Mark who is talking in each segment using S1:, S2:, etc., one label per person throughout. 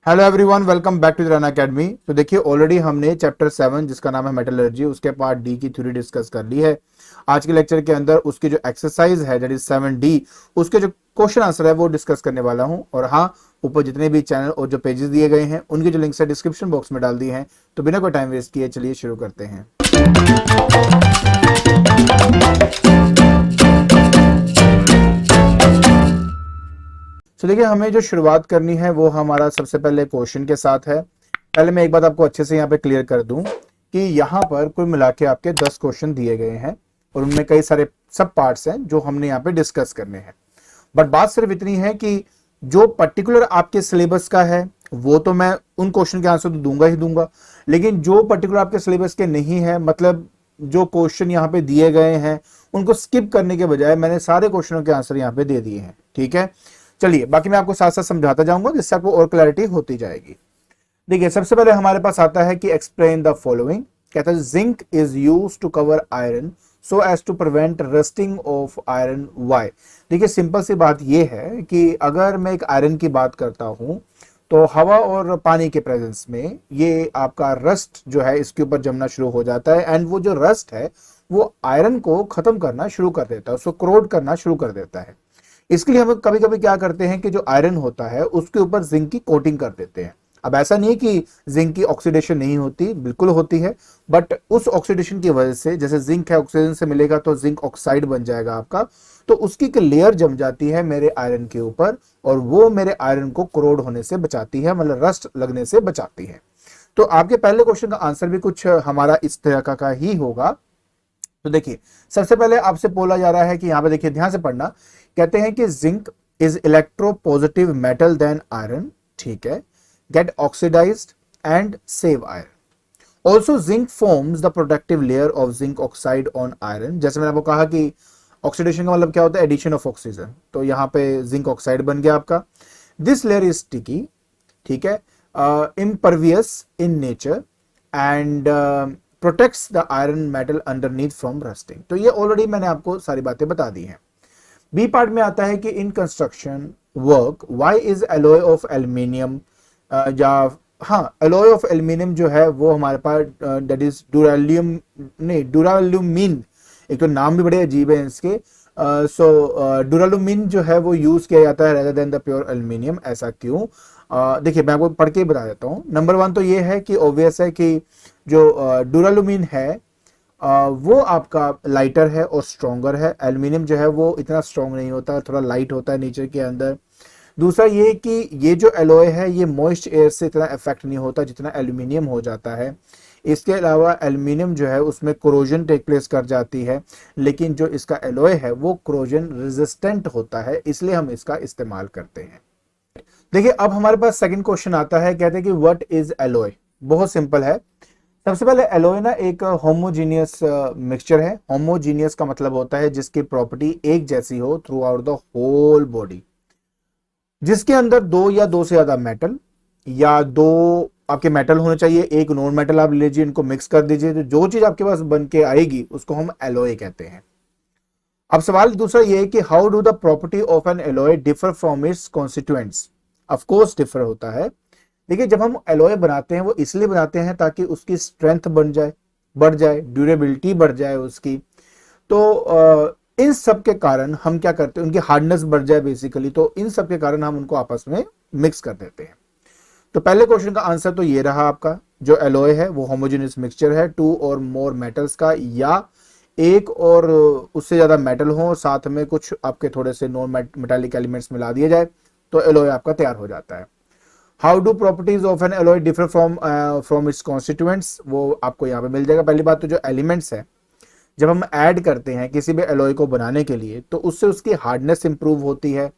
S1: Hello everyone, welcome back to the run academy. तो देखिए, already हमने चैप्टर 7 जिसका नाम है मेटलर्जी, उसके पार्ट डी की थ्योरी डिस्कस कर ली है। आज के लेक्चर के अंदर उसकी जो एक्सरसाइज है दैट इज 7D, उसके जो क्वेश्चन आंसर है वो डिस्कस करने वाला हूं। और हाँ, ऊपर जितने भी चैनल और जो पेजेस दिए गए हैं उनके जो लिंक्स है डिस्क्रिप्शन बॉक्स में डाल दिए हैं। तो बिना कोई टाइम वेस्ट किए चलिए शुरू करते हैं। तो देखिए, हमें जो शुरुआत करनी है वो हमारा सबसे पहले क्वेश्चन के साथ है। पहले मैं एक बात आपको अच्छे से यहाँ पे क्लियर कर दूं कि यहाँ पर कुल मिला के आपके 10 क्वेश्चन दिए गए हैं और उनमें कई सारे सब पार्ट्स हैं जो हमने यहाँ पे डिस्कस करने हैं। बट बात सिर्फ इतनी है कि जो पर्टिकुलर आपके सिलेबस का है वो तो मैं उन क्वेश्चन के आंसर तो दूंगा ही दूंगा, लेकिन जो पर्टिकुलर आपके सिलेबस के नहीं है, मतलब जो क्वेश्चन यहाँ पे दिए गए हैं उनको स्किप करने के बजाय मैंने सारे क्वेश्चनों के आंसर यहाँ पे दे दिए हैं। ठीक है, चलिए बाकी मैं आपको साथ साथ समझाता जाऊंगा जिससे आपको और क्लैरिटी होती जाएगी। देखिए, सबसे पहले हमारे पास आता है कि एक्सप्लेन द फॉलोइंग। कहता है zinc is used to cover iron so as to prevent rusting of iron, why. देखिए, सिंपल सी बात यह है कि अगर मैं एक आयरन की बात करता हूं तो हवा और पानी के प्रेजेंस में ये आपका रस्ट जो है इसके ऊपर जमना शुरू हो जाता है, एंड वो जो रस्ट है वो आयरन को खत्म करना शुरू कर देता है, उसको क्रोड करना शुरू कर देता है। इसके लिए हम कभी कभी क्या करते हैं कि जो आयरन होता है उसके ऊपर जिंक की कोटिंग कर देते हैं। अब ऐसा नहीं है कि जिंक की ऑक्सीडेशन नहीं होती, बिल्कुल होती है, बट उस ऑक्सीडेशन की वजह से, जैसे जिंक है ऑक्सीजन से मिलेगा तो जिंक ऑक्साइड बन जाएगा आपका, तो उसकी एक लेयर जम जाती है मेरे आयरन के ऊपर और वो मेरे आयरन को क्रोड होने से बचाती है, मतलब रस्ट लगने से बचाती है। तो आपके पहले क्वेश्चन का आंसर भी कुछ हमारा इस तरह का ही होगा। तो देखिए, सबसे पहले आपसे बोला जा रहा है कि यहां पे देखिए, ध्यान से पढ़ना। कहते हैं कि zinc is electropositive metal then iron, ठीक है, get oxidized and save iron. Also zinc forms the protective layer of zinc oxide on iron. जैसे मैंने आपको कहा कि ऑक्सीडेशन का मतलब क्या होता है, एडिशन ऑफ ऑक्सीजन, तो यहां पे जिंक ऑक्साइड बन गया आपका। दिस लेयर इज स्टिकी, ठीक है, impervious in nature and protects the iron metal underneath from rusting. तो ये ऑलरेडी मैंने आपको सारी बातें बता दी हैं। बी पार्ट में आता है कि in construction work why is alloy of aluminium, या हाँ, एलॉय ऑफ एल्यूमिनियम जो है वो हमारे पास दैट इज डुरालियम, नहीं डुरालुमिन, एक तो नाम भी बड़े अजीब है इसके। सो डुरालुमिन जो है वो यूज किया जाता है rather than the pure aluminium. ऐसा क्यों? देखिए, मैं आपको पढ़ के बता देता हूँ। नंबर वन तो ये है कि ऑब्वियस है कि जो डुरालुमिन है वो आपका लाइटर है और स्ट्रॉन्गर है। एल्यूमिनियम जो है वो इतना स्ट्रॉन्ग नहीं होता, थोड़ा लाइट होता है नेचर के अंदर। दूसरा ये कि ये जो एलॉय है ये मॉइस्ट एयर से इतना इफेक्ट नहीं होता जितना एल्यूमिनियम हो जाता है। इसके अलावा एल्यूमिनियम जो है उसमें कोरोजन टेक प्लेस कर जाती है, लेकिन जो इसका एलॉय है वो कोरोजन रेजिस्टेंट होता है, इसलिए हम इसका इस्तेमाल करते हैं। देखिए, अब हमारे पास सेकंड क्वेश्चन आता है। कहते हैं कि व्हाट इज एलॉय। बहुत सिंपल है। सबसे पहले एलॉय ना एक होमोजीनियस मिक्सचर है। होमोजीनियस का मतलब होता है जिसकी प्रॉपर्टी एक जैसी हो throughout the whole body, जिसके अंदर दो या दो से ज्यादा मेटल या दो आपके मेटल होने चाहिए, एक नॉन मेटल आप ले लीजिए, इनको मिक्स कर दीजिए, तो जो चीज आपके पास बन के आएगी उसको हम एलॉय कहते हैं। अब सवाल दूसरा ये है कि how do the property of N alloy differ from its constituents. Of course differ होता है। देखिए, जब हम एलॉय बनाते हैं वो इसलिए बनाते हैं ताकि उसकी स्ट्रेंथ बन जाए, बढ़ जाए, ड्यूरेबिलिटी बढ़ जाए उसकी। तो इन सब के कारण हम क्या करते हैं, उनकी हार्डनेस बढ़ जाए बेसिकली, तो इन सब के कारण हम उनको आपस में मिक्स कर देते हैं। तो पहले क्वेश्चन का आंसर तो ये रहा आपका, जो एलॉय है वो होमोजेनियस मिक्सचर है टू और मोर मेटल्स का, या एक और उससे ज्यादा मेटल हो, साथ में कुछ आपके थोड़े से नॉन मेटालिक एलिमेंट्स मिला दिए जाए तो एलॉय आपका तैयार हो जाता है। How do properties of N alloy differ from its constituents, वो आपको यहाँ पे मिल जाएगा। पहली बात तो जो एलिमेंट्स है जब हम ऐड करते हैं किसी भी एलॉय को बनाने के लिए तो उससे उसकी हार्डनेस इंप्रूव होती है,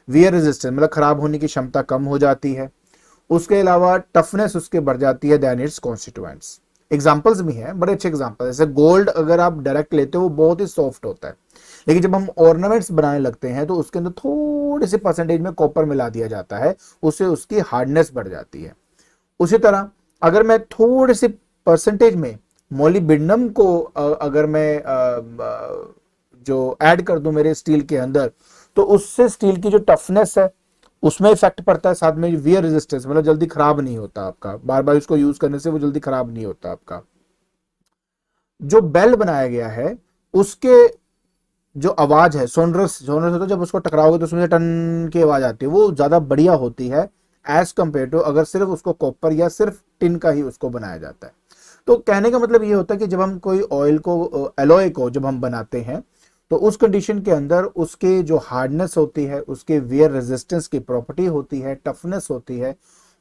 S1: वियर रेजिस्टेंस मतलब खराब होने की क्षमता कम हो जाती है, उसके अलावा टफनेस उसके बढ़ जाती है देन इट्स कॉन्स्टिट्यूएंट्स। एग्जांपल्स भी हैं, बड़े अच्छे एग्जांपल, जैसे गोल्ड अगर आप डायरेक्ट लेते हो वो बहुत ही सॉफ्ट होता है, लेकिन जब हम ऑर्नामेंट्स बनाने लगते हैं तो उसके अंदर थोड़े से परसेंटेज में कॉपर मिला दिया जाता है, उससे उसकी हार्डनेस बढ़ जाती है। उसी तरह अगर मैं थोड़े से परसेंटेज में मोलिब्डेनम को अगर मैं जो ऐड कर दूं मेरे स्टील के अंदर, तो उससे स्टील की जो टफनेस है उसमें इफेक्ट पड़ता है, साथ में वियर रेजिस्टेंस, मतलब जल्दी खराब नहीं होता आपका, बार बार इसको यूज करने से वो जल्दी खराब नहीं होता आपका। जो बेल बनाया गया है उसके जो आवाज है, सोनरस सोनरस होता है, जब उसको टकराओगे तो उसमें से टन की आवाज आती है, वो ज्यादा बढ़िया होती है एज कंपेयर टू अगर सिर्फ उसको कॉपर या सिर्फ टिन का ही उसको बनाया जाता है। तो कहने का मतलब ये होता है कि जब हम कोई ऑयल को, एलॉय को जब हम बनाते हैं, तो उस कंडीशन के अंदर उसके जो हार्डनेस होती है, उसके वियर रेजिस्टेंस की प्रॉपर्टी होती है, टफनेस होती है,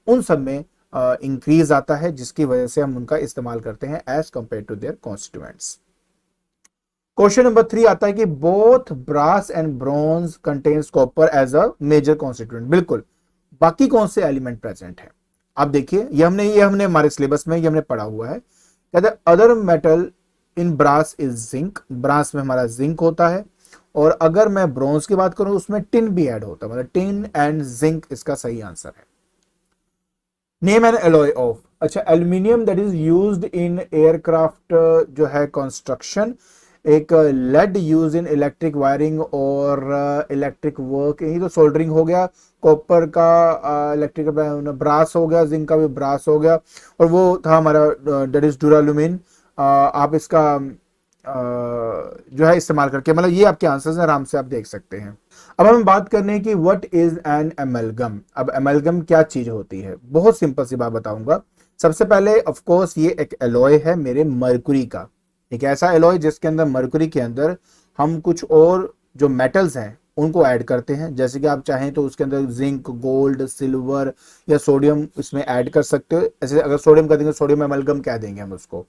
S1: उन सब में इंक्रीज आता है, जिसकी वजह से हम उनका इस्तेमाल करते हैं as compare to their constituents. Question number 3 आता है कि both brass and bronze contains copper as a major constituent. बिल्कुल, बाकी कौन से एलिमेंट प्रेजेंट है? आप देखिए, ये हमने हमारे सिलेबस में ये हमने पढ़ा हुआ है। कहते हैं other metal in brass is zinc, brass में हमारा जिंक होता है, और अगर मैं ब्रॉन्ज की बात करूं उसमें टिन भी ऐड होता है, मतलब टिन एंड जिंक इसका सही आंसर है। नेम एन एलॉय ऑफ, अच्छा, aluminium that is used in aircraft जो है कंस्ट्रक्शन, एक lead use in electric wiring और इलेक्ट्रिक वर्क, यही तो सोल्डरिंग हो गया, कॉपर का इलेक्ट्रिकल, ब्रास हो गया, जिंक का भी ब्रास हो गया, और वो था हमारा दैट इज डुरालुमिन। आप इसका जो है इस्तेमाल करके, मतलब ये आपके आंसर्स हैं, आराम से आप देख सकते हैं। अब हम बात करने की व्हाट इज एन एमलगम। अब एमलगम क्या चीज होती है? बहुत सिंपल सी बात बताऊंगा। सबसे पहले ऑफ कोर्स ये एक एलॉय है मेरे मरकुरी का, एक ऐसा एलॉय जिसके अंदर मरकुरी के अंदर हम कुछ और जो मेटल्स हैं उनको ऐड करते हैं, जैसे कि आप चाहें तो उसके अंदर जिंक, गोल्ड, सिल्वर या सोडियम इसमें ऐड कर सकते हो। ऐसे अगर सोडियम कर देंगे, सोडियम एमलगम कह देंगे हम उसको।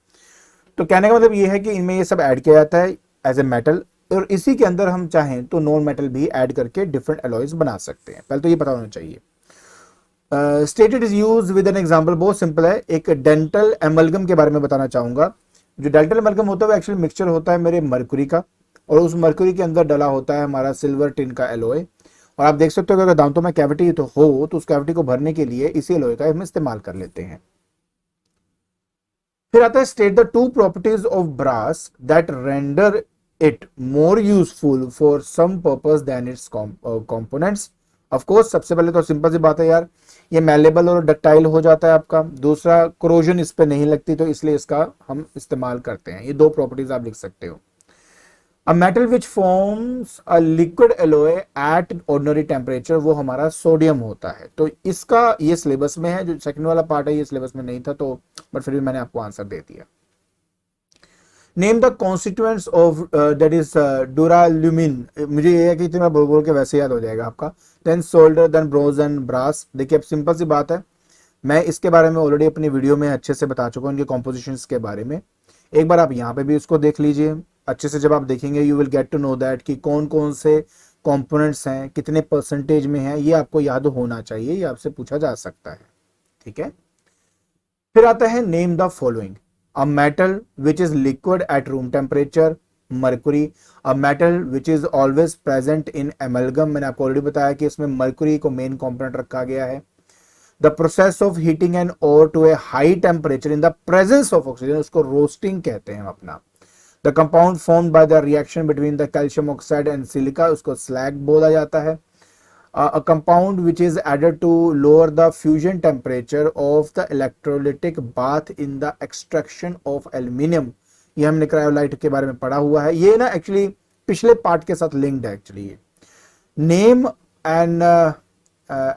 S1: तो कहने का मतलब ये है कि इनमें ये सब ऐड किया जाता है एज ए मेटल, और इसी के अंदर हम चाहें तो नॉन मेटल भी ऐड करके डिफरेंट एलॉयज बना सकते हैं। पहले तो ये पता होना चाहिए। Stated is use with an example, बहुत सिंपल है। एक डेंटल एमलगम के बारे में बताना चाहूंगा। जो डेंटल एमलगम होता है वो एक्चुअली मिक्सचर होता है मेरे मरकुरी का, और उस मरकुरी के अंदर डला होता है हमारा सिल्वर टिन का एलॉय। और आप देख सकते हो कि अगर दांतों में कैविटी तो हो तो उस कैविटी को भरने के लिए इसी एलॉय का हम इस्तेमाल कर लेते हैं। फिर आता है state the two properties of brass that render it more useful for some purpose than its components. Of course सबसे पहले तो सिंपल सी बात है यार, ये मैलेबल और डक्टाइल हो जाता है आपका। दूसरा, क्रोजन इस पे नहीं लगती, तो इसलिए इसका हम इस्तेमाल करते हैं। ये दो प्रॉपर्टीज आप लिख सकते हो। A metal which forms a liquid alloy at ordinary temperature, वो हमारा सोडियम होता है। तो इसका ये सिलेबस में है, जो सेकंड वाला पार्ट है ये सिलेबस में नहीं था, तो बट फिर भी मैंने आपको आंसर दे दिया। Name the constituents of that is duralumin. मुझे ये है कि इतना बोल बोल के वैसे याद हो जाएगा आपका। Then solder, then bronze and brass. देखिए अब सिंपल सी बात है, मैं इसके बारे में ऑलरेडी अपनी वीडियो में अच्छे से बता चुका हूँ, इनके कॉम्पोजिशंस के बारे में। एक बार आप यहाँ पे भी इसको देख लीजिए अच्छे से। जब आप देखेंगे you will get to know that कि कौन कौन से कंपोनेंट्स हैं, कितने परसेंटेज में है, ये आपको याद होना चाहिए, ये आपसे पूछा जा सकता है। ठीक है, फिर आता है name the following. A metal which is liquid at room temperature, Mercury. A metal which is always present in amalgam, मैंने आपको ऑलरेडी बताया कि इसमें मर्कुरी को मेन कंपोनेंट रखा गया है। The process of heating an ore to a high temperature in the presence of oxygen, उसको रोस्टिंग कहते हैं अपना। The compound formed by the reaction between the calcium oxide and silica, उसको slag बोला जाता है। A compound which is added to lower the fusion temperature of the electrolytic bath in the extraction of aluminium, ये हमने cryolite के बारे में पढ़ा हुआ है। ये ना एक्चुअली पिछले पार्ट के साथ लिंक्ड है एक्चुअली। ये name an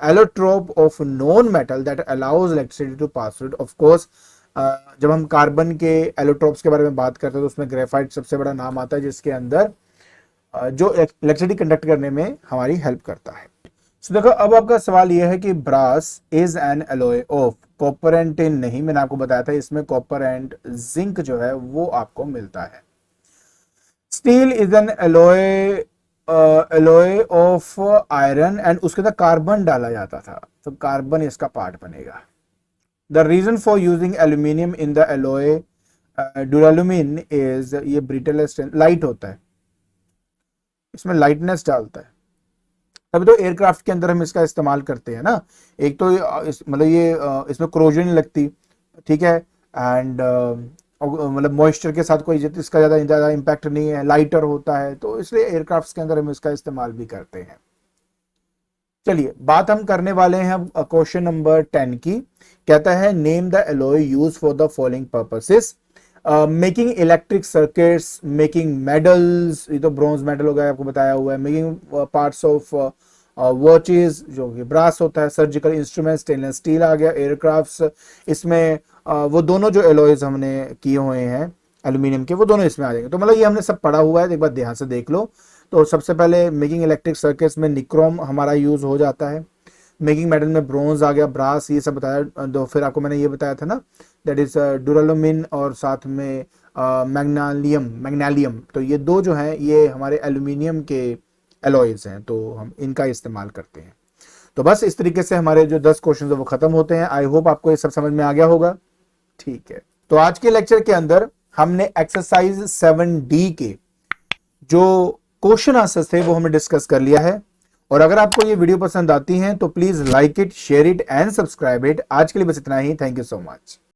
S1: allotrope of non metal that allows electricity to pass through. Of course जब हम कार्बन के एलोट्रोप्स के बारे में बात करते हैं तो उसमें ग्रेफाइट सबसे बड़ा नाम आता है, जिसके अंदर जो इलेक्ट्रिसिटी कंडक्ट करने में हमारी हेल्प करता है। So, देखो अब आपका सवाल यह है कि brass is an alloy of copper and tin. नहीं, मैंने आपको बताया था इसमें कॉपर एंड जिंक जो है वो आपको मिलता है। Steel is an alloy of iron and उसके अंदर कार्बन डाला जाता था, तो कार्बन इसका पार्ट बनेगा। The reason for using aluminium in the alloy duralumin is, ये ब्रिटल लाइट होता है, इसमें लाइटनेस डालता है, तभी तो एयरक्राफ्ट के अंदर हम इसका इस्तेमाल करते हैं ना। एक तो मतलब ये इसमें क्रोजन नहीं लगती, ठीक है, एंड मतलब मॉइस्चर के साथ कोई इसका ज़्यादा इम्पैक्ट नहीं है, लाइटर होता है, तो इसलिए एयरक्राफ्ट के अंदर हम इसका इस्तेमाल भी करते हैं। चलिए बात हम करने वाले हैं क्वेश्चन नंबर 10 की। कहता है name the alloy use for the following purposes, making electric circuits, making medals, ये तो ब्रॉन्ज मेडल हो गया आपको बताया हुआ है, मेकिंग पार्ट्स ऑफ वॉचेस जो कि ब्रास होता है, सर्जिकल इंस्ट्रूमेंट स्टेनलेस स्टील आ गया, एयरक्राफ्ट्स, इसमें वो दोनों जो एलॉयज हमने किए हुए हैं एल्यूमिनियम के वो दोनों इसमें आ जाएंगे। तो मतलब ये हमने सब पढ़ा हुआ है, एक बार ध्यान से देख लो। तो सबसे पहले मेकिंग इलेक्ट्रिक सर्किट्स में निक्रोम हमारा यूज हो जाता है, मेकिंग मेटल में ब्रोंज आ गया, ब्रास, ये सब बताया। तो फिर आपको मैंने ये बताया था ना, दैट इज डुरालुमिन और साथ में मैग्नीशियम। तो ये दो जो हैं ये हमारे एल्यूमिनियम के एलॉयज हैं, तो हम इनका इस्तेमाल करते हैं। तो बस इस तरीके से हमारे जो 10 क्वेश्चन है वो खत्म होते हैं। आई होप आपको ये सब समझ में आ गया होगा। ठीक है, तो आज के लेक्चर के अंदर हमने एक्सरसाइज 7D के जो क्वेश्चन आंसर्स थे वो हमने डिस्कस कर लिया है। और अगर आपको ये वीडियो पसंद आती है तो please like it, share it and subscribe it. आज के लिए बस इतना ही। Thank you so much.